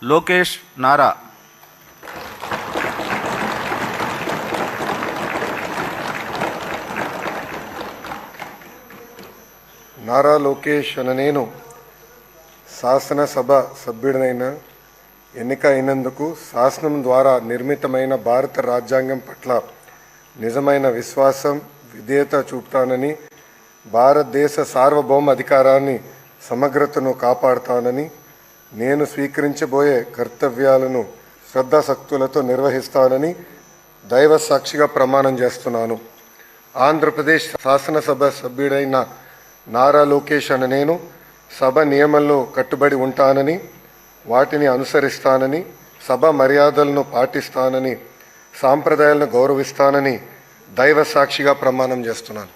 లోకేష్ నారా. నారా లోకేష్ అనే నేను శాసనసభ సభ్యుడినైన ఎన్నిక అయినందుకు శాసనం ద్వారా నిర్మితమైన భారత రాజ్యాంగం పట్ల నిజమైన విశ్వాసం విధేయత చూపుతానని, భారతదేశ సార్వభౌమ అధికారాన్ని సమగ్రతను కాపాడుతానని, నేను స్వీకరించబోయే కర్తవ్యాలను శ్రద్ధాశక్తులతో నిర్వహిస్తానని దైవ సాక్షిగా ప్రమాణం చేస్తున్నాను. ఆంధ్రప్రదేశ్ శాసనసభ సభ్యుడైన నారా లోకేష్ అనే నేను సభ నియమంలో కట్టుబడి ఉంటానని, వాటిని అనుసరిస్తానని, సభ మర్యాదలను పాటిస్తానని, సాంప్రదాయాలను గౌరవిస్తానని దైవ సాక్షిగా ప్రమాణం చేస్తున్నాను.